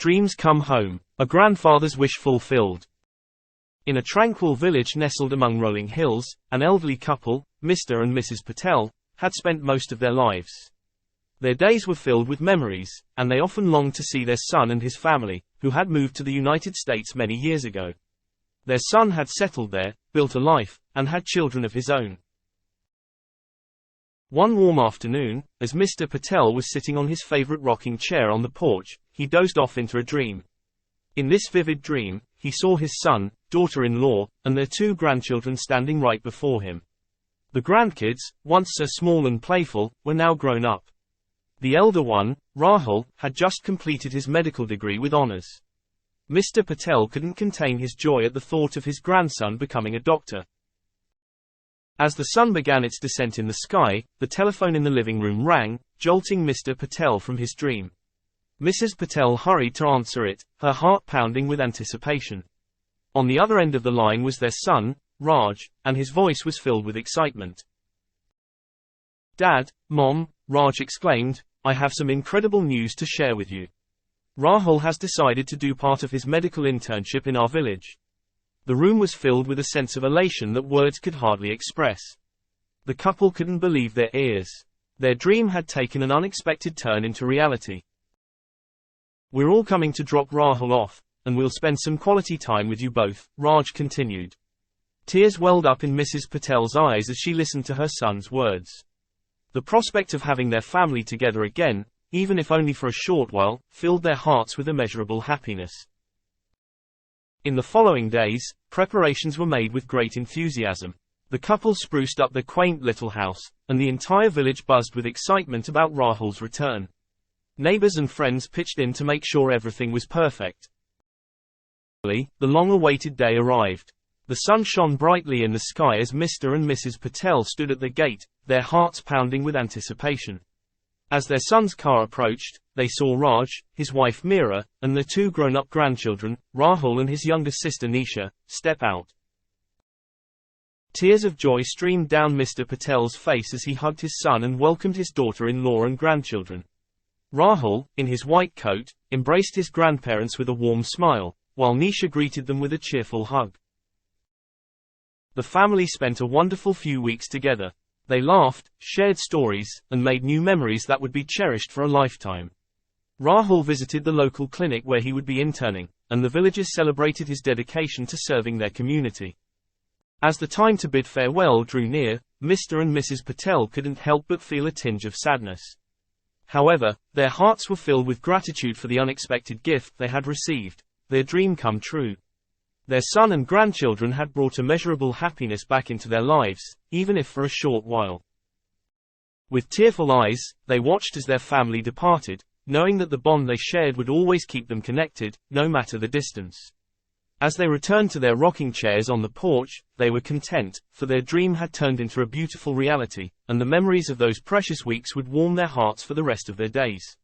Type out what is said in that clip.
Dreams come home. A grandfather's wish fulfilled. In a tranquil village nestled among rolling hills, an elderly couple, Mr. and Mrs. Patel, had spent most of their lives. Their days were filled with memories, and they often longed to see their son and his family, who had moved to the United States many years ago. Their son had settled there, built a life, and had children of his own. One warm afternoon, as Mr. Patel was sitting on his favorite rocking chair on the porch, he dozed off into a dream. In this vivid dream, he saw his son, daughter-in-law, and their two grandchildren standing right before him. The grandkids, once so small and playful, were now grown up. The elder one, Rahul, had just completed his medical degree with honors. Mr. Patel couldn't contain his joy at the thought of his grandson becoming a doctor. As the sun began its descent in the sky, the telephone in the living room rang, jolting Mr. Patel from his dream. Mrs. Patel hurried to answer it, her heart pounding with anticipation. On the other end of the line was their son, Raj, and his voice was filled with excitement. "Dad, Mom," Raj exclaimed, "I have some incredible news to share with you. Rahul has decided to do part of his medical internship in our village." The room was filled with a sense of elation that words could hardly express. The couple couldn't believe their ears. Their dream had taken an unexpected turn into reality. "We're all coming to drop Rahul off, and we'll spend some quality time with you both," Raj continued. Tears welled up in Mrs. Patel's eyes as she listened to her son's words. The prospect of having their family together again, even if only for a short while, filled their hearts with immeasurable happiness. In the following days, preparations were made with great enthusiasm. The couple spruced up their quaint little house, and the entire village buzzed with excitement about Rahul's return. Neighbors and friends pitched in to make sure everything was perfect. The long-awaited day arrived. The sun shone brightly in the sky as Mr. and Mrs. Patel stood at the gate, their hearts pounding with anticipation. As their son's car approached, they saw Raj, his wife Meera, and their two grown-up grandchildren, Rahul and his younger sister Nisha, step out. Tears of joy streamed down Mr. Patel's face as he hugged his son and welcomed his daughter-in-law and grandchildren. Rahul, in his white coat, embraced his grandparents with a warm smile, while Nisha greeted them with a cheerful hug. The family spent a wonderful few weeks together. They laughed, shared stories, and made new memories that would be cherished for a lifetime. Rahul visited the local clinic where he would be interning, and the villagers celebrated his dedication to serving their community. As the time to bid farewell drew near, Mr. and Mrs. Patel couldn't help but feel a tinge of sadness. However, their hearts were filled with gratitude for the unexpected gift they had received, their dream come true. Their son and grandchildren had brought immeasurable happiness back into their lives, even if for a short while. With tearful eyes, they watched as their family departed, knowing that the bond they shared would always keep them connected, no matter the distance. As they returned to their rocking chairs on the porch, they were content, for their dream had turned into a beautiful reality, and the memories of those precious weeks would warm their hearts for the rest of their days.